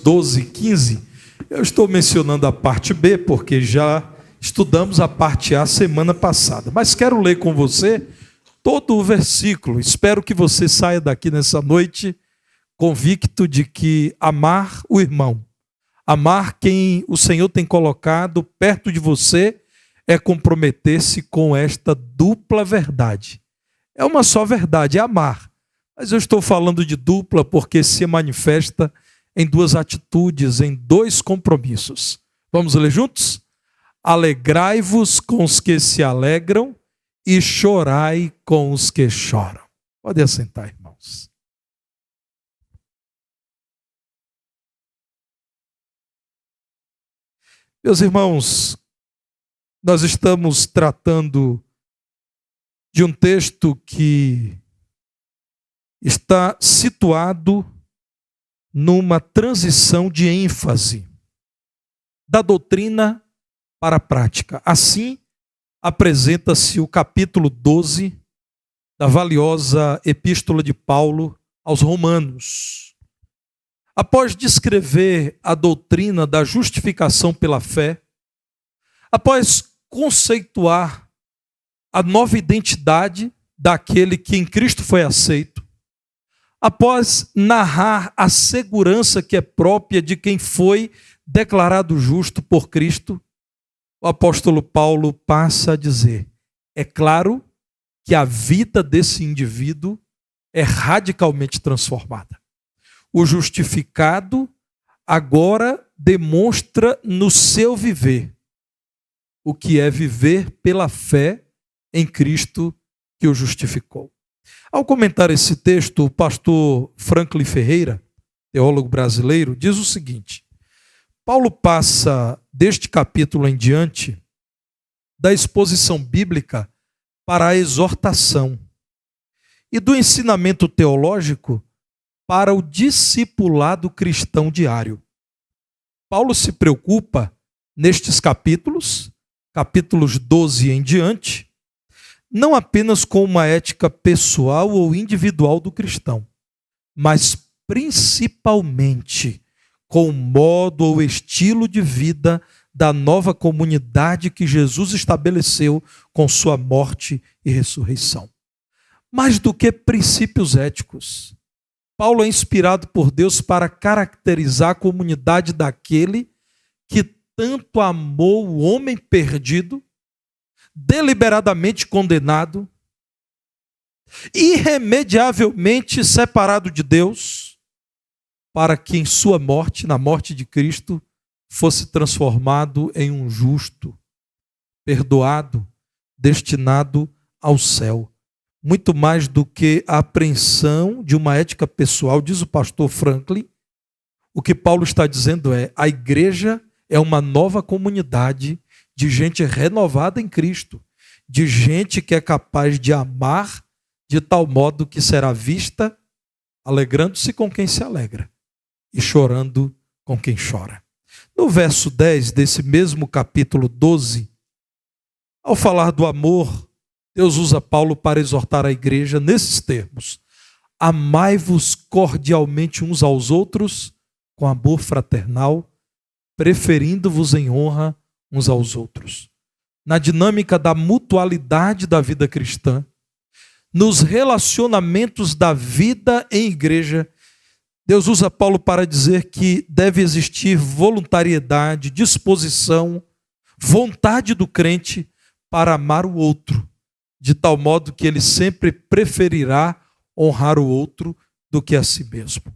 12 e 15, eu estou mencionando a parte B, porque já estudamos a parte A semana passada. Mas quero ler com você todo o versículo. Espero que você saia daqui nessa noite convicto de que amar o irmão, amar quem o Senhor tem colocado perto de você, é comprometer-se com esta dupla verdade. É uma só verdade, é amar. Mas eu estou falando de dupla porque se manifesta em duas atitudes, em dois compromissos. Vamos ler juntos? Alegrai-vos com os que se alegram e chorai com os que choram. Pode assentar, irmãos. Meus irmãos, nós estamos tratando de um texto que está situado numa transição de ênfase da doutrina para a prática. Assim, apresenta-se o capítulo 12 da valiosa epístola de Paulo aos Romanos. Após descrever a doutrina da justificação pela fé, após conceituar a nova identidade daquele que em Cristo foi aceito, após narrar a segurança que é própria de quem foi declarado justo por Cristo, o apóstolo Paulo passa a dizer: é claro que a vida desse indivíduo é radicalmente transformada. O justificado agora demonstra no seu viver o que é viver pela fé em Cristo que o justificou. Ao comentar esse texto, o pastor Franklin Ferreira, teólogo brasileiro, diz o seguinte: Paulo passa deste capítulo em diante da exposição bíblica para a exortação e do ensinamento teológico para o discipulado cristão diário. Paulo se preocupa nestes capítulos 12 em diante, não apenas com uma ética pessoal ou individual do cristão, mas principalmente com o modo ou estilo de vida da nova comunidade que Jesus estabeleceu com sua morte e ressurreição. Mais do que princípios éticos, Paulo é inspirado por Deus para caracterizar a comunidade daquele que tanto amou o homem perdido, deliberadamente condenado, irremediavelmente separado de Deus, para que em sua morte, na morte de Cristo, fosse transformado em um justo, perdoado, destinado ao céu. Muito mais do que a apreensão de uma ética pessoal, diz o pastor Franklin, o que Paulo está dizendo é: a igreja é uma nova comunidade de gente renovada em Cristo, de gente que é capaz de amar de tal modo que será vista alegrando-se com quem se alegra e chorando com quem chora. No verso 10 desse mesmo capítulo 12, ao falar do amor, Deus usa Paulo para exortar a igreja nesses termos: amai-vos cordialmente uns aos outros com amor fraternal, preferindo-vos em honra uns aos outros. Na dinâmica da mutualidade da vida cristã, nos relacionamentos da vida em igreja, Deus usa Paulo para dizer que deve existir voluntariedade, disposição, vontade do crente para amar o outro, de tal modo que ele sempre preferirá honrar o outro do que a si mesmo.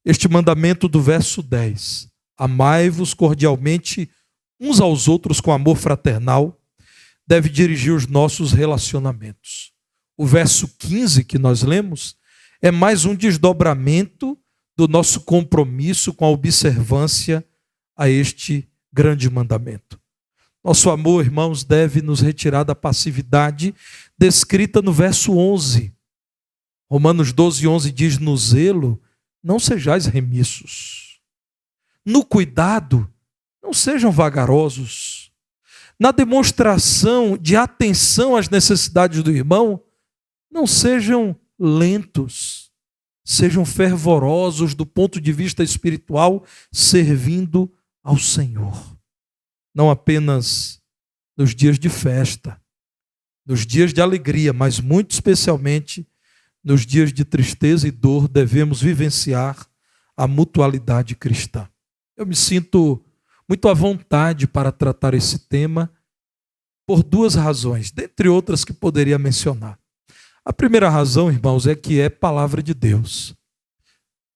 Este mandamento do verso 10, amai-vos cordialmente uns aos outros com amor fraternal, deve dirigir os nossos relacionamentos. O verso 15 que nós lemos é mais um desdobramento do nosso compromisso com a observância a este grande mandamento. Nosso amor, irmãos, deve nos retirar da passividade descrita no verso 11. Romanos 12, 11 diz: no zelo, não sejais remissos. No cuidado, não sejam vagarosos. Na demonstração de atenção às necessidades do irmão, não sejam lentos. sejam fervorosos do ponto de vista espiritual, servindo ao Senhor. Não apenas nos dias de festa, nos dias de alegria, mas muito especialmente nos dias de tristeza e dor, devemos vivenciar a mutualidade cristã. Eu me sinto muito à vontade para tratar esse tema por duas razões, dentre outras que poderia mencionar. A primeira razão, irmãos, é que é palavra de Deus.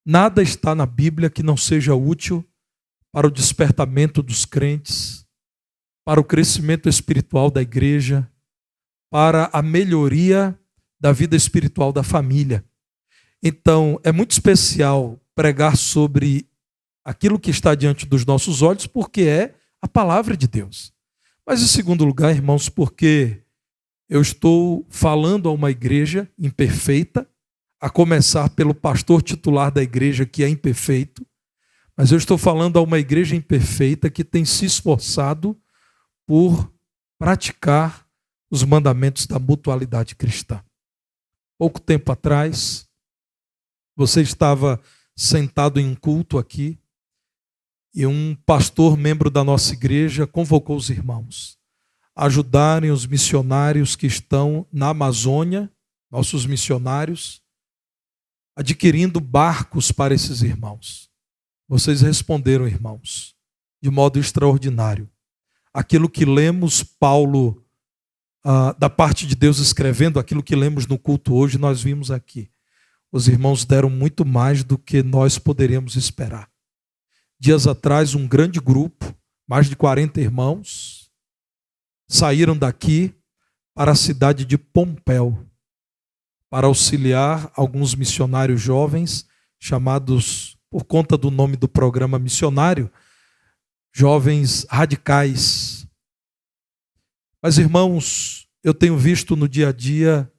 Nada está na Bíblia que não seja útil para o despertamento dos crentes, para o crescimento espiritual da igreja, para a melhoria da vida espiritual da família. Então, é muito especial pregar sobre aquilo que está diante dos nossos olhos, porque é a palavra de Deus. Mas, em segundo lugar, irmãos, porque eu estou falando a uma igreja imperfeita, a começar pelo pastor titular da igreja, que é imperfeito, mas eu estou falando a uma igreja imperfeita que tem se esforçado por praticar os mandamentos da mutualidade cristã. Pouco tempo atrás, você estava sentado em um culto aqui e um pastor, membro da nossa igreja, convocou os irmãos a ajudarem os missionários que estão na Amazônia, nossos missionários, adquirindo barcos para esses irmãos. Vocês responderam, irmãos, de modo extraordinário. Aquilo que lemos Paulo, da parte de Deus escrevendo, aquilo que lemos no culto hoje, nós vimos aqui. Os irmãos deram muito mais do que nós poderíamos esperar. Dias atrás, um grande grupo, mais de 40 irmãos, saíram daqui para a cidade de Pompéu, para auxiliar alguns missionários jovens, chamados, por conta do nome do programa missionário, jovens radicais. Mas, irmãos, eu tenho visto no dia a dia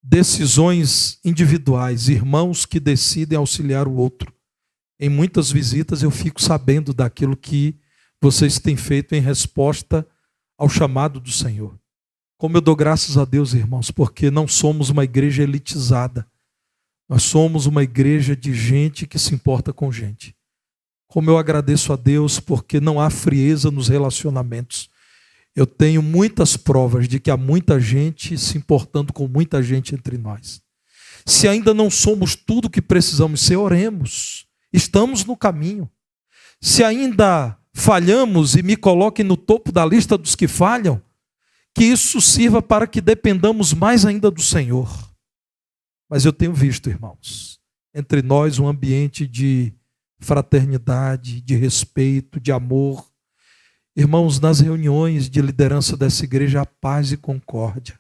decisões individuais, irmãos que decidem auxiliar o outro. Em muitas visitas eu fico sabendo daquilo que vocês têm feito em resposta ao chamado do Senhor. Como eu dou graças a Deus, irmãos, porque não somos uma igreja elitizada. Nós somos uma igreja de gente que se importa com gente. Como eu agradeço a Deus porque não há frieza nos relacionamentos. Eu tenho muitas provas de que há muita gente se importando com muita gente entre nós. Se ainda não somos tudo o que precisamos ser, oremos. Estamos no caminho. Se ainda falhamos e me coloquem no topo da lista dos que falham, que isso sirva para que dependamos mais ainda do Senhor. Mas eu tenho visto, irmãos, entre nós um ambiente de fraternidade, de respeito, de amor. Irmãos, nas reuniões de liderança dessa igreja, há paz e concórdia.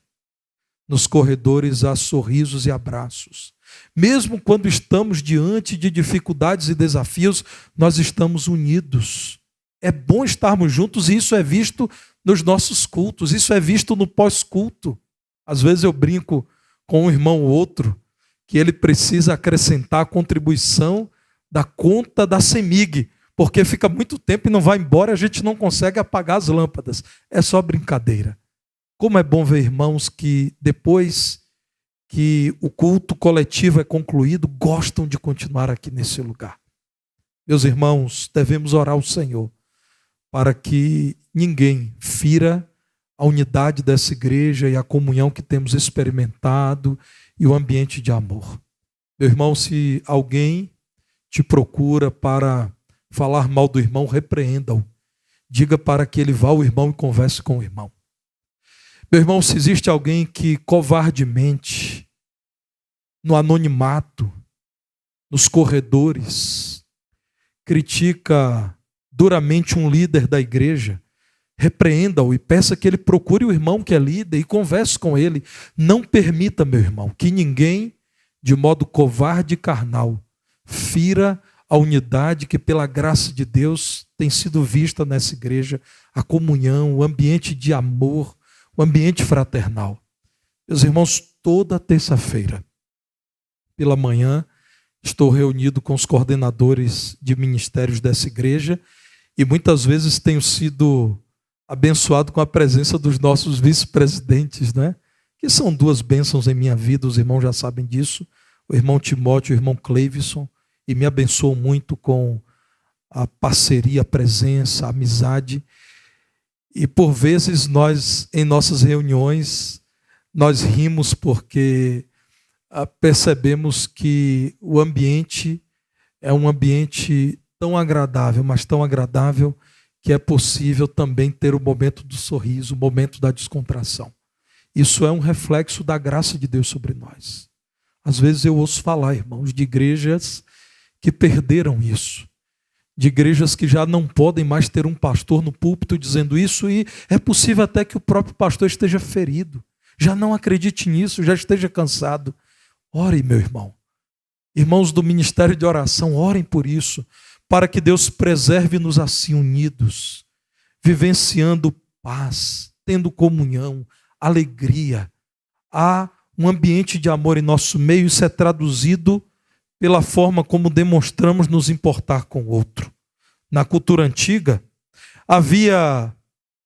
Nos corredores há sorrisos e abraços. Mesmo quando estamos diante de dificuldades e desafios, nós estamos unidos. É bom estarmos juntos e isso é visto nos nossos cultos, isso é visto no pós-culto. Às vezes eu brinco com um irmão ou outro que ele precisa acrescentar a contribuição da conta da CEMIG, porque fica muito tempo e não vai embora, a gente não consegue apagar as lâmpadas. É só brincadeira. Como é bom ver irmãos que depois que o culto coletivo é concluído, gostam de continuar aqui nesse lugar. Meus irmãos, devemos orar ao Senhor para que ninguém fira a unidade dessa igreja e a comunhão que temos experimentado e o ambiente de amor. Meu irmão, se alguém te procura para falar mal do irmão, repreenda-o. Diga para que ele vá ao irmão e converse com o irmão. Meu irmão, se existe alguém que covardemente, no anonimato, nos corredores, critica duramente um líder da igreja, repreenda-o e peça que ele procure o irmão que é líder e converse com ele. Não permita, meu irmão, que ninguém, de modo covarde e carnal, fira a unidade que, pela graça de Deus, tem sido vista nessa igreja, a comunhão, o ambiente de amor, o ambiente fraternal. Meus irmãos, toda terça-feira, pela manhã, estou reunido com os coordenadores de ministérios dessa igreja e muitas vezes tenho sido abençoado com a presença dos nossos vice-presidentes, né? Que são duas bênçãos em minha vida, os irmãos já sabem disso. o irmão Timóteo, o irmão Cleivson, e me abençoam muito com a parceria, a presença, a amizade. E por vezes nós, em nossas reuniões, nós rimos porque percebemos que o ambiente é um ambiente tão agradável, mas tão agradável que é possível também ter o momento do sorriso, o momento da descontração. Isso é um reflexo da graça de Deus sobre nós. Às vezes eu ouço falar, irmãos, de igrejas que perderam isso, de igrejas que já não podem mais ter um pastor no púlpito dizendo isso, e é possível até que o próprio pastor esteja ferido, já não acredite nisso, já esteja cansado. Ore, meu irmão. Irmãos do Ministério de Oração, orem por isso, para que Deus preserve-nos assim unidos, vivenciando paz, tendo comunhão, alegria. Há um ambiente de amor em nosso meio, isso é traduzido pela forma como demonstramos nos importar com o outro. Na cultura antiga, havia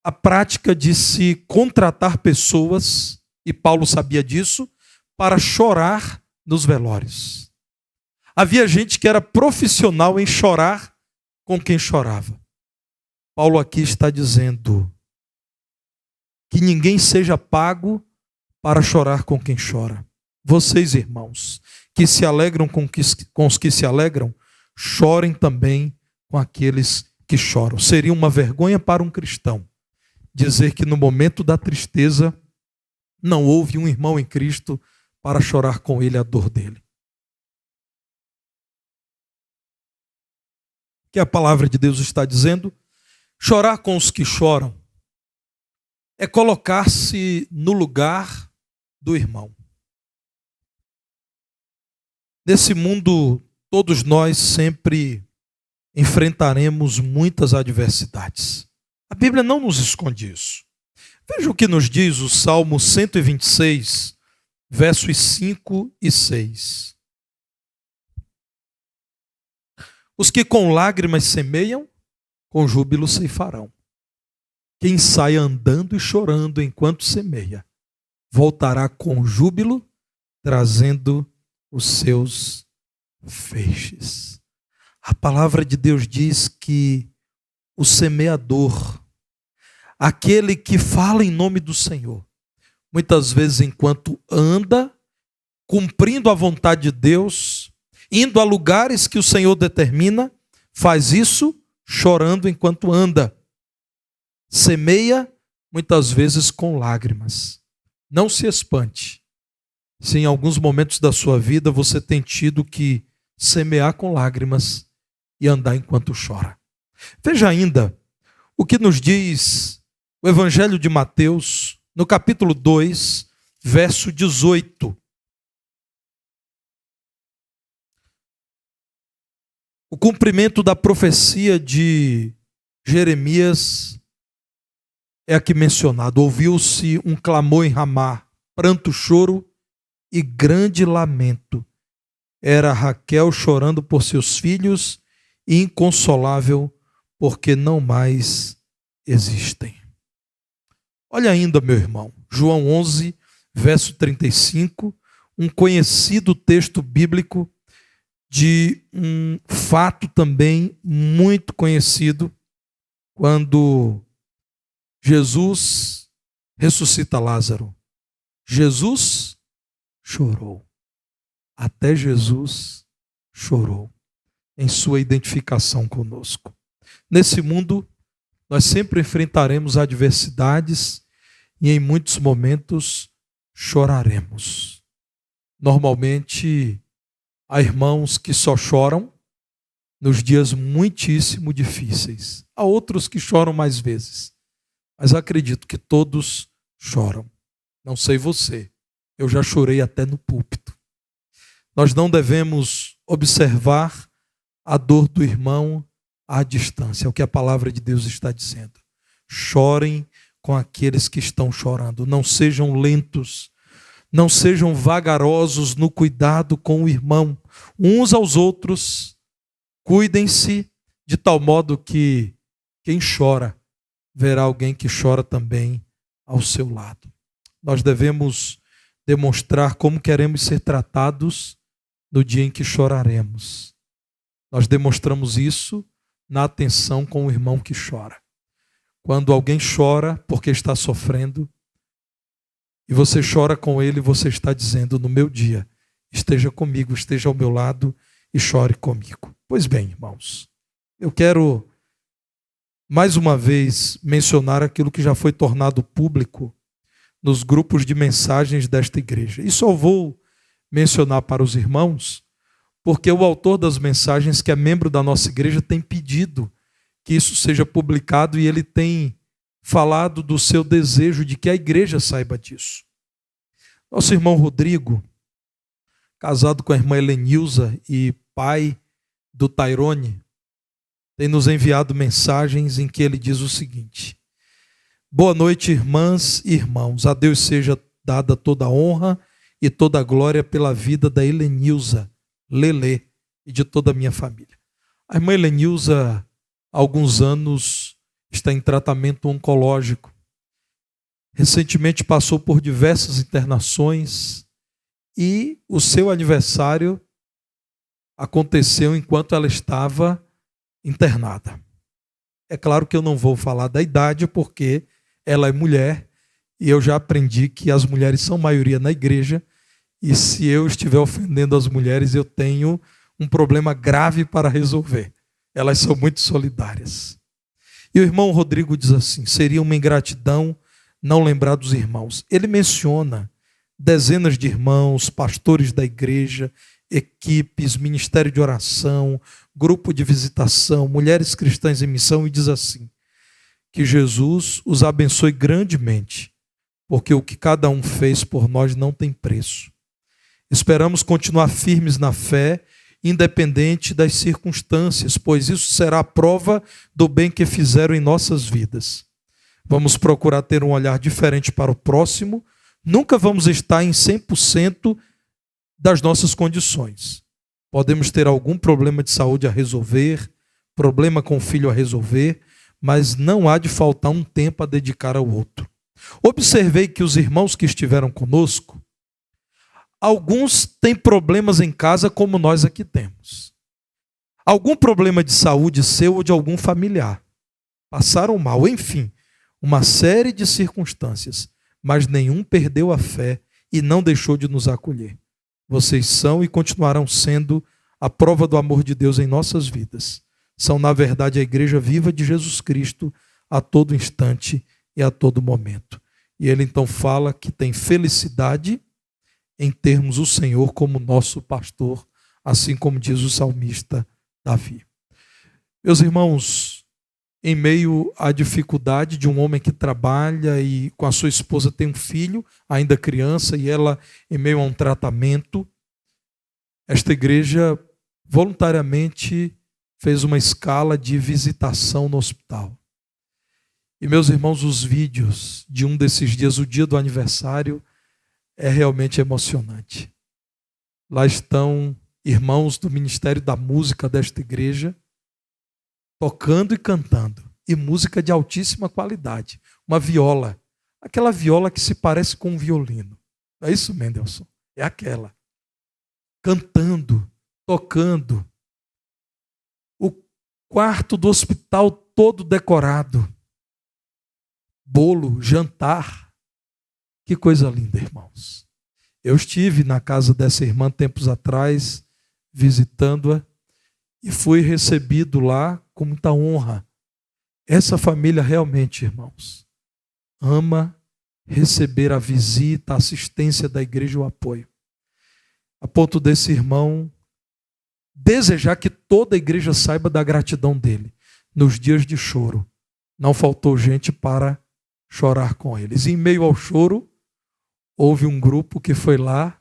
a prática de se contratar pessoas, e Paulo sabia disso, para chorar nos velórios. Havia gente que era profissional em chorar com quem chorava. Paulo aqui está dizendo que ninguém seja pago para chorar com quem chora. Vocês, irmãos, que se alegram com os que se alegram, chorem também com aqueles que choram. Seria uma vergonha para um cristão dizer que no momento da tristeza não houve um irmão em Cristo para chorar com ele a dor dele. O que a palavra de Deus está dizendo? Chorar com os que choram é colocar-se no lugar do irmão. Nesse mundo, todos nós sempre enfrentaremos muitas adversidades. A Bíblia não nos esconde isso. Veja o que nos diz o Salmo 126, versos 5 e 6. Os que com lágrimas semeiam, com júbilo ceifarão. Quem sai andando e chorando enquanto semeia, voltará com júbilo, trazendo os seus feixes. A palavra de Deus diz que o semeador, aquele que fala em nome do Senhor, muitas vezes enquanto anda, cumprindo a vontade de Deus, indo a lugares que o Senhor determina, faz isso chorando enquanto anda. Semeia, muitas vezes com lágrimas. Não se espante se em alguns momentos da sua vida você tem tido que semear com lágrimas e andar enquanto chora. Veja ainda o que nos diz o Evangelho de Mateus, no capítulo 2, verso 18. O cumprimento da profecia de Jeremias é aqui mencionado. Ouviu-se um clamor em Ramá, pranto, choro e grande lamento. Era Raquel chorando por seus filhos e inconsolável porque não mais existem. Olha ainda, meu irmão, João 11, verso 35, um conhecido texto bíblico de um fato também muito conhecido, quando Jesus ressuscita Lázaro. Jesus chorou. Até Jesus chorou em sua identificação conosco. Nesse mundo, nós sempre enfrentaremos adversidades e em muitos momentos choraremos. Normalmente, há irmãos que só choram nos dias muitíssimo difíceis. Há outros que choram mais vezes. Mas acredito que todos choram. Não sei você, eu já chorei até no púlpito. Nós não devemos observar a dor do irmão à distância, é o que a palavra de Deus está dizendo. Chorem com aqueles que estão chorando. Não sejam lentos, não sejam vagarosos no cuidado com o irmão. Uns aos outros, cuidem-se de tal modo que quem chora verá alguém que chora também ao seu lado. Nós devemos demonstrar como queremos ser tratados no dia em que choraremos. Nós demonstramos isso na atenção com o irmão que chora. Quando alguém chora porque está sofrendo, e você chora com ele, você está dizendo: no meu dia, esteja comigo, esteja ao meu lado e chore comigo. Pois bem, irmãos, eu quero mais uma vez mencionar aquilo que já foi tornado público nos grupos de mensagens desta igreja. E só vou mencionar para os irmãos, porque o autor das mensagens, que é membro da nossa igreja, tem pedido que isso seja publicado e ele tem falado do seu desejo de que a igreja saiba disso. Nosso irmão Rodrigo, casado com a irmã Helenilza e pai do Tairone, tem nos enviado mensagens em que ele diz o seguinte: boa noite, irmãs e irmãos. A Deus seja dada toda a honra e toda a glória pela vida da Helenilza, Lelê, e de toda a minha família. A irmã Helenilza, há alguns anos, está em tratamento oncológico. Recentemente passou por diversas internações e o seu aniversário aconteceu enquanto ela estava internada. É claro que eu não vou falar da idade, porque ela é mulher e eu já aprendi que as mulheres são maioria na igreja, e se eu estiver ofendendo as mulheres, eu tenho um problema grave para resolver. Elas são muito solidárias. E o irmão Rodrigo diz assim: seria uma ingratidão não lembrar dos irmãos. Ele menciona dezenas de irmãos, pastores da igreja, equipes, ministério de oração, grupo de visitação, mulheres cristãs em missão, e diz assim: que Jesus os abençoe grandemente, porque o que cada um fez por nós não tem preço. Esperamos continuar firmes na fé, independente das circunstâncias, pois isso será a prova do bem que fizeram em nossas vidas. Vamos procurar ter um olhar diferente para o próximo. Nunca vamos estar em 100% das nossas condições. Podemos ter algum problema de saúde a resolver, problema com o filho a resolver, mas não há de faltar um tempo a dedicar ao outro. Observei que os irmãos que estiveram conosco, alguns têm problemas em casa como nós aqui temos. Algum problema de saúde seu ou de algum familiar. Passaram mal, enfim, uma série de circunstâncias, mas nenhum perdeu a fé e não deixou de nos acolher. Vocês são e continuarão sendo a prova do amor de Deus em nossas vidas. São, na verdade, a igreja viva de Jesus Cristo a todo instante e a todo momento. E ele então fala que tem felicidade em termos o Senhor como nosso pastor, assim como diz o salmista Davi. Meus irmãos, em meio à dificuldade de um homem que trabalha e com a sua esposa tem um filho, ainda criança, e ela em meio a um tratamento, esta igreja voluntariamente fez uma escala de visitação no hospital. E, meus irmãos, os vídeos de um desses dias, o dia do aniversário, é realmente emocionante. Lá estão irmãos do Ministério da Música desta igreja, tocando e cantando, e música de altíssima qualidade. Uma viola, aquela viola que se parece com um violino. É isso, Mendelson? É aquela. Cantando, tocando. O quarto do hospital todo decorado. Bolo, jantar. Que coisa linda, irmãos. Eu estive na casa dessa irmã tempos atrás, visitando-a, e fui recebido lá com muita honra. Essa família realmente, irmãos, ama receber a visita, a assistência da igreja e o apoio. A ponto desse irmão desejar que toda a igreja saiba da gratidão dele. Nos dias de choro, não faltou gente para chorar com eles. E em meio ao choro, houve um grupo que foi lá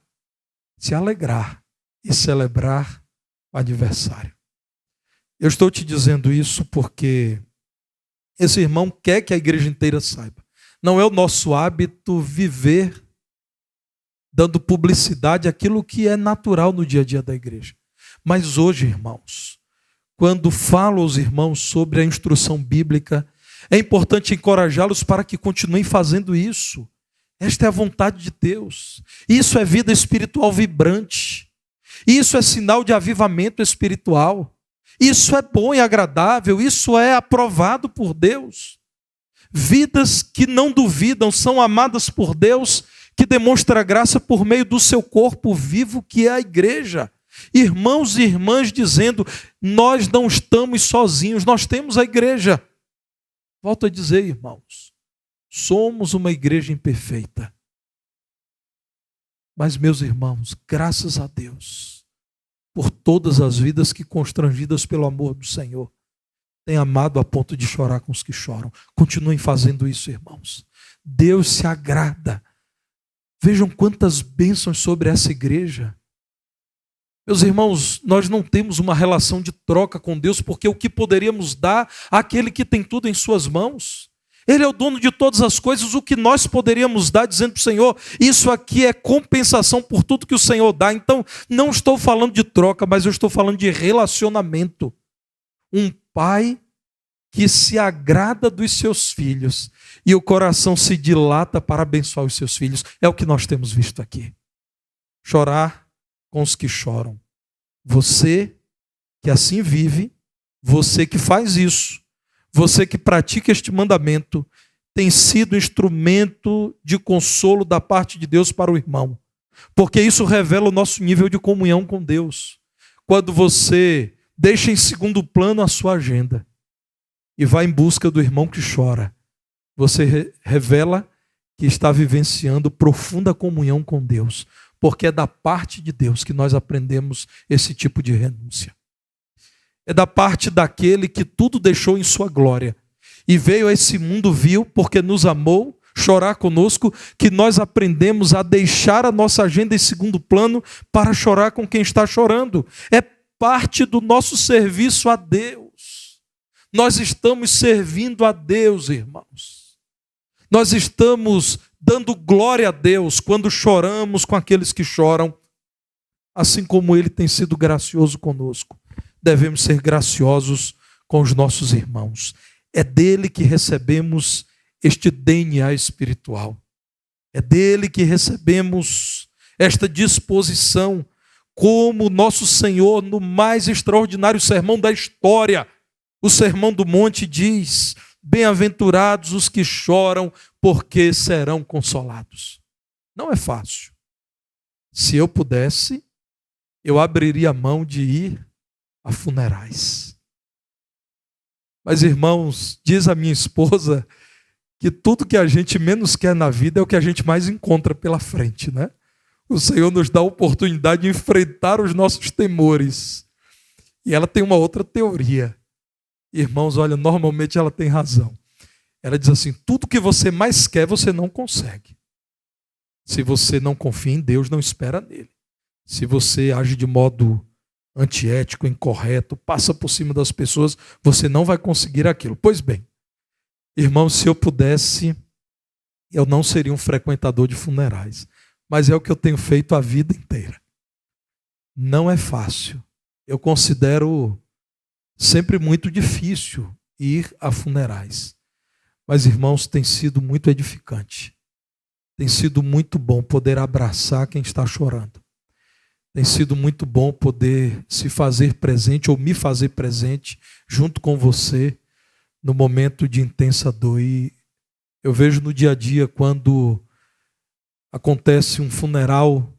se alegrar e celebrar o aniversário. Eu estou te dizendo isso porque esse irmão quer que a igreja inteira saiba. Não é o nosso hábito viver dando publicidade àquilo que é natural no dia a dia da igreja. Mas hoje, irmãos, quando falo aos irmãos sobre a instrução bíblica, é importante encorajá-los para que continuem fazendo isso. Esta é a vontade de Deus. Isso é vida espiritual vibrante. Isso é sinal de avivamento espiritual. Isso é bom e agradável, isso é aprovado por Deus. Vidas que não duvidam, são amadas por Deus, que demonstra graça por meio do seu corpo vivo, que é a igreja. Irmãos e irmãs dizendo, nós não estamos sozinhos, nós temos a igreja. Volto a dizer, irmãos, somos uma igreja imperfeita. Mas, meus irmãos, graças a Deus, por todas as vidas que, constrangidas pelo amor do Senhor, têm amado a ponto de chorar com os que choram. Continuem fazendo isso, irmãos. Deus se agrada. Vejam quantas bênçãos sobre essa igreja. Meus irmãos, nós não temos uma relação de troca com Deus, porque o que poderíamos dar àquele que tem tudo em suas mãos? Ele é o dono de todas as coisas, o que nós poderíamos dar, dizendo para o Senhor, isso aqui é compensação por tudo que o Senhor dá. Então, não estou falando de troca, mas eu estou falando de relacionamento. Um pai que se agrada dos seus filhos e o coração se dilata para abençoar os seus filhos. É o que nós temos visto aqui. Chorar com os que choram. Você que assim vive, você que faz isso, você que pratica este mandamento, tem sido instrumento de consolo da parte de Deus para o irmão. Porque isso revela o nosso nível de comunhão com Deus. Quando você deixa em segundo plano a sua agenda e vai em busca do irmão que chora, você revela que está vivenciando profunda comunhão com Deus. Porque é da parte de Deus que nós aprendemos esse tipo de renúncia. É da parte daquele que tudo deixou em sua glória e veio a esse mundo vil porque nos amou, chorar conosco, que nós aprendemos a deixar a nossa agenda em segundo plano para chorar com quem está chorando. É parte do nosso serviço a Deus. Nós estamos servindo a Deus, irmãos. Nós estamos dando glória a Deus quando choramos com aqueles que choram, assim como Ele tem sido gracioso conosco. Devemos ser graciosos com os nossos irmãos. É dele que recebemos este DNA espiritual. É dele que recebemos esta disposição, como nosso Senhor, no mais extraordinário sermão da história, o Sermão do Monte, diz: bem-aventurados os que choram, porque serão consolados. Não é fácil. Se eu pudesse, eu abriria a mão de ir a funerais. Mas, irmãos, diz a minha esposa que tudo que a gente menos quer na vida é o que a gente mais encontra pela frente, né? O Senhor nos dá a oportunidade de enfrentar os nossos temores. E ela tem uma outra teoria. Irmãos, olha, normalmente ela tem razão. Ela diz assim, tudo que você mais quer, você não consegue. Se você não confia em Deus, não espera nele. Se você age de modo antiético, incorreto, passa por cima das pessoas, você não vai conseguir aquilo. Pois bem, irmãos, se eu pudesse, eu não seria um frequentador de funerais. Mas é o que eu tenho feito a vida inteira. Não é fácil. Eu considero sempre muito difícil ir a funerais. Mas, irmãos, tem sido muito edificante. Tem sido muito bom poder abraçar quem está chorando. Tem sido muito bom poder se fazer presente ou me fazer presente junto com você no momento de intensa dor. E eu vejo no dia a dia quando acontece um funeral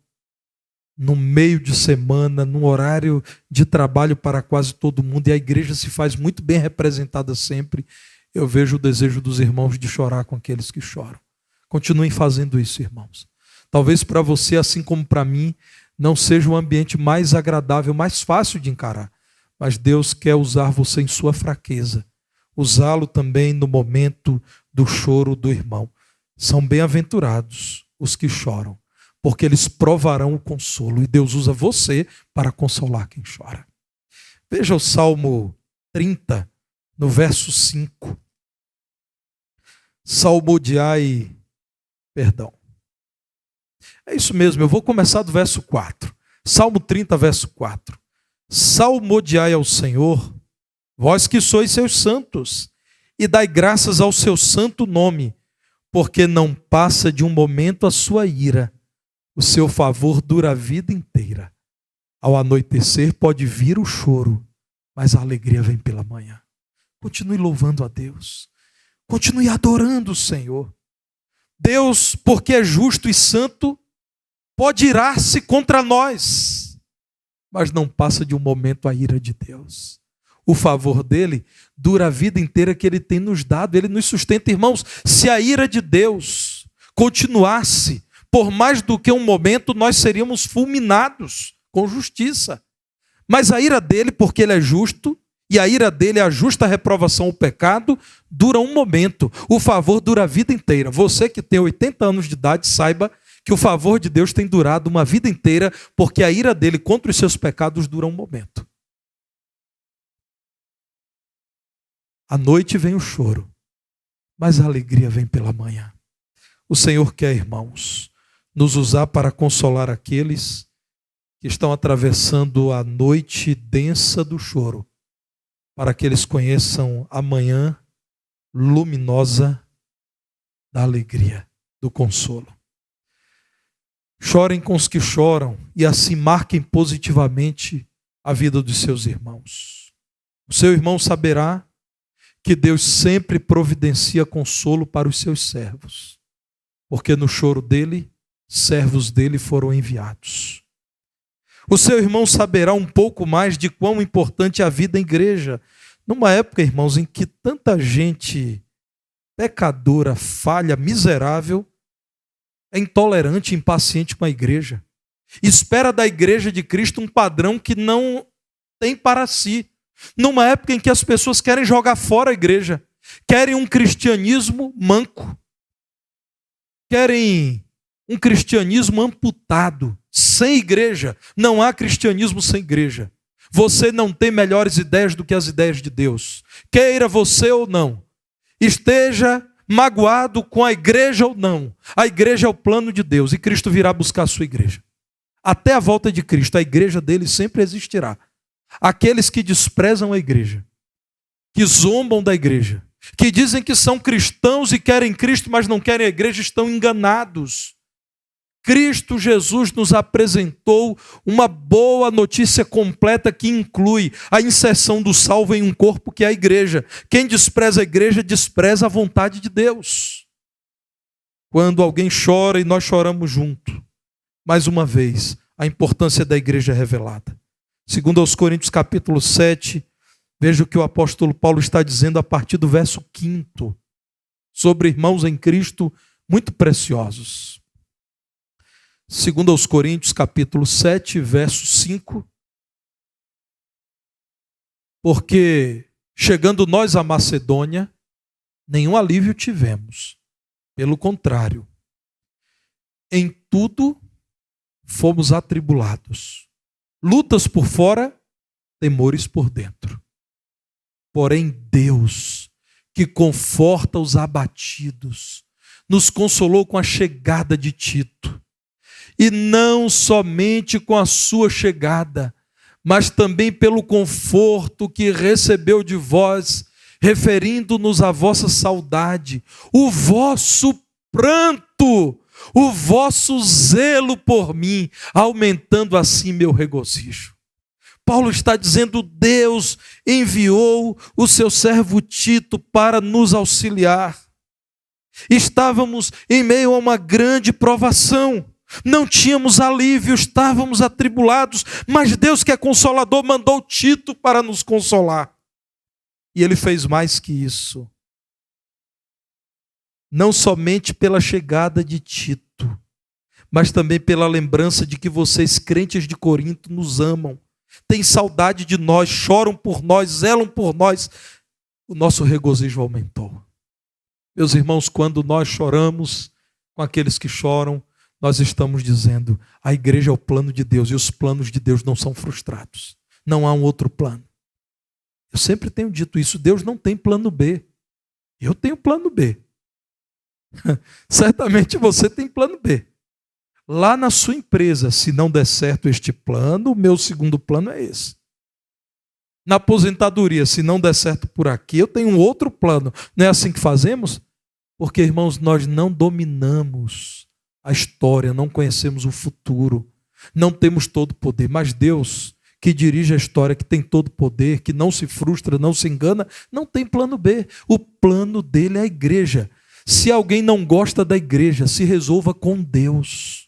no meio de semana, num horário de trabalho para quase todo mundo, e a igreja se faz muito bem representada sempre, eu vejo o desejo dos irmãos de chorar com aqueles que choram. Continuem fazendo isso, irmãos. Talvez para você, assim como para mim, não seja o ambiente mais agradável, mais fácil de encarar, mas Deus quer usar você em sua fraqueza, usá-lo também no momento do choro do irmão. São bem-aventurados os que choram, porque eles provarão o consolo, e Deus usa você para consolar quem chora. Veja o Salmo 30, no verso 5. É isso mesmo, eu vou começar do verso 4. Salmo 30, verso 4. Salmodiai ao Senhor, vós que sois seus santos, e dai graças ao seu santo nome, porque não passa de um momento a sua ira. O seu favor dura a vida inteira. Ao anoitecer pode vir o choro, mas a alegria vem pela manhã. Continue louvando a Deus. Continue adorando o Senhor. Deus, porque é justo e santo, pode irar-se contra nós, mas não passa de um momento a ira de Deus. O favor dele dura a vida inteira que ele tem nos dado, ele nos sustenta. Irmãos, se a ira de Deus continuasse por mais do que um momento, nós seríamos fulminados com justiça. Mas a ira dele, porque ele é justo, e a ira dele é a justa reprovação ao pecado, dura um momento. O favor dura a vida inteira. Você que tem 80 anos de idade, saiba que o favor de Deus tem durado uma vida inteira, porque a ira dele contra os seus pecados dura um momento. À noite vem o choro, mas a alegria vem pela manhã. O Senhor quer, irmãos, nos usar para consolar aqueles que estão atravessando a noite densa do choro, para que eles conheçam a manhã luminosa da alegria, do consolo. Chorem com os que choram e assim marquem positivamente a vida dos seus irmãos. O seu irmão saberá que Deus sempre providencia consolo para os seus servos, porque no choro dele, servos dele foram enviados. O seu irmão saberá um pouco mais de quão importante é a vida em igreja, numa época, irmãos, em que tanta gente pecadora, falha, miserável, é intolerante, impaciente com a igreja. Espera da igreja de Cristo um padrão que não tem para si. Numa época em que as pessoas querem jogar fora a igreja, querem um cristianismo manco, querem um cristianismo amputado, sem igreja. Não há cristianismo sem igreja. Você não tem melhores ideias do que as ideias de Deus. Queira você ou não, esteja magoado com a igreja ou não, a igreja é o plano de Deus e Cristo virá buscar a sua igreja. Até a volta de Cristo, a igreja dele sempre existirá. Aqueles que desprezam a igreja, que zombam da igreja, que dizem que são cristãos e querem Cristo, mas não querem a igreja, estão enganados. Cristo Jesus nos apresentou uma boa notícia completa que inclui a inserção do salvo em um corpo que é a igreja. Quem despreza a igreja, despreza a vontade de Deus. Quando alguém chora e nós choramos junto, mais uma vez, a importância da igreja é revelada. Segundo aos Coríntios capítulo 7, veja o que o apóstolo Paulo está dizendo a partir do verso 5, sobre irmãos em Cristo muito preciosos. Segundo aos Coríntios capítulo 7, verso 5, porque chegando nós à Macedônia, nenhum alívio tivemos, pelo contrário, em tudo fomos atribulados, lutas por fora, temores por dentro. Porém Deus, que conforta os abatidos, nos consolou com a chegada de Tito. E não somente com a sua chegada, mas também pelo conforto que recebeu de vós, referindo-nos à vossa saudade, o vosso pranto, o vosso zelo por mim, aumentando assim meu regozijo. Paulo está dizendo, Deus enviou o seu servo Tito para nos auxiliar. Estávamos em meio a uma grande provação. Não tínhamos alívio, estávamos atribulados, mas Deus, que é consolador, mandou Tito para nos consolar. E ele fez mais que isso. Não somente pela chegada de Tito, mas também pela lembrança de que vocês, crentes de Corinto, nos amam, têm saudade de nós, choram por nós, zelam por nós. O nosso regozijo aumentou. Meus irmãos, quando nós choramos com aqueles que choram, nós estamos dizendo, a igreja é o plano de Deus e os planos de Deus não são frustrados. Não há um outro plano. Eu sempre tenho dito isso, Deus não tem plano B. Eu tenho plano B. Certamente você tem plano B. Lá na sua empresa, se não der certo este plano, o meu segundo plano é esse. Na aposentadoria, se não der certo por aqui, eu tenho um outro plano. Não é assim que fazemos? Porque, irmãos, nós não dominamos a história, não conhecemos o futuro. não temos todo o poder, mas Deus, que dirige a história, que tem todo o poder, que não se frustra, não se engana, não tem plano B. O plano dele é a igreja. Se alguém não gosta da igreja, se resolva com Deus.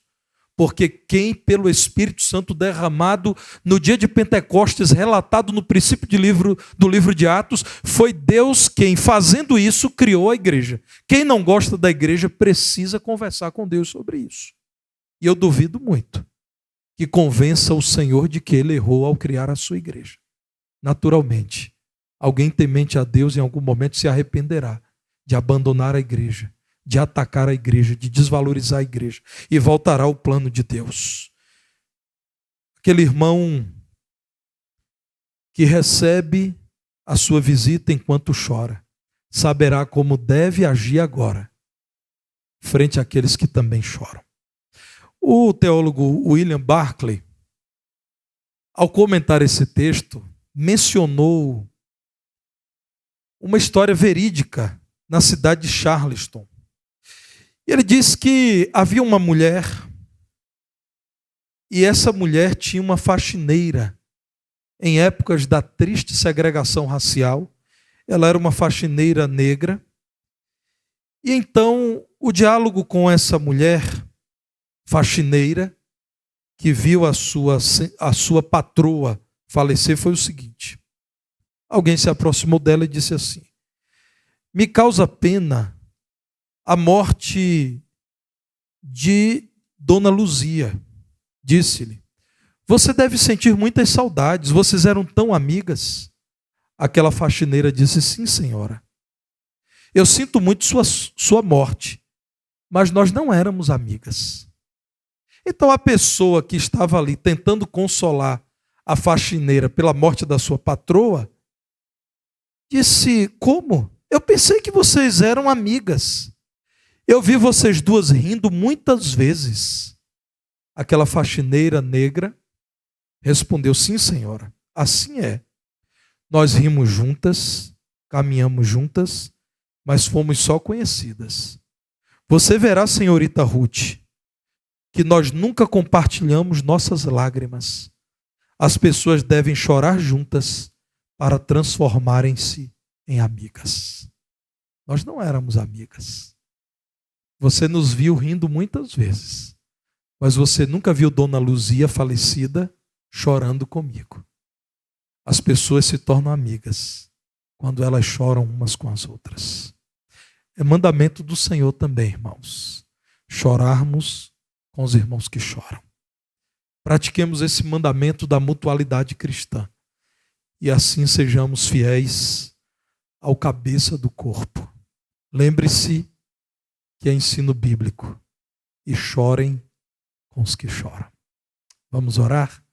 Porque quem, pelo Espírito Santo derramado no dia de Pentecostes, relatado no princípio do livro de Atos, foi Deus quem, fazendo isso, criou a igreja. Quem não gosta da igreja precisa conversar com Deus sobre isso. E eu duvido muito que convença o Senhor de que ele errou ao criar a sua igreja. Naturalmente, alguém temente a Deus em algum momento se arrependerá de abandonar a igreja, de atacar a igreja, de desvalorizar a igreja, e voltará ao plano de Deus. Aquele irmão que recebe a sua visita enquanto chora, saberá como deve agir agora, frente àqueles que também choram. O teólogo William Barclay, ao comentar esse texto, mencionou uma história verídica na cidade de Charleston. Ele diz que havia uma mulher, e essa mulher tinha uma faxineira. Em épocas da triste segregação racial, ela era uma faxineira negra. E então o diálogo com essa mulher faxineira, que viu a sua patroa falecer, foi o seguinte. Alguém se aproximou dela e disse assim: me causa pena a morte de Dona Luzia. Disse-lhe: você deve sentir muitas saudades, vocês eram tão amigas. Aquela faxineira disse: sim, senhora. Eu sinto muito sua morte, mas nós não éramos amigas. Então a pessoa que estava ali tentando consolar a faxineira pela morte da sua patroa, disse: como? Eu pensei que vocês eram amigas. Eu vi vocês duas rindo muitas vezes. Aquela faxineira negra respondeu: sim, senhora, assim é. Nós rimos juntas, caminhamos juntas, mas fomos só conhecidas. Você verá, senhorita Ruth, que nós nunca compartilhamos nossas lágrimas. As pessoas devem chorar juntas para transformarem-se em amigas. Nós não éramos amigas. Você nos viu rindo muitas vezes, mas você nunca viu Dona Luzia falecida chorando comigo. As pessoas se tornam amigas quando elas choram umas com as outras. É mandamento do Senhor também, irmãos, chorarmos com os irmãos que choram. Pratiquemos esse mandamento da mutualidade cristã e assim sejamos fiéis ao cabeça do corpo. Lembre-se que é ensino bíblico. E chorem com os que choram. Vamos orar?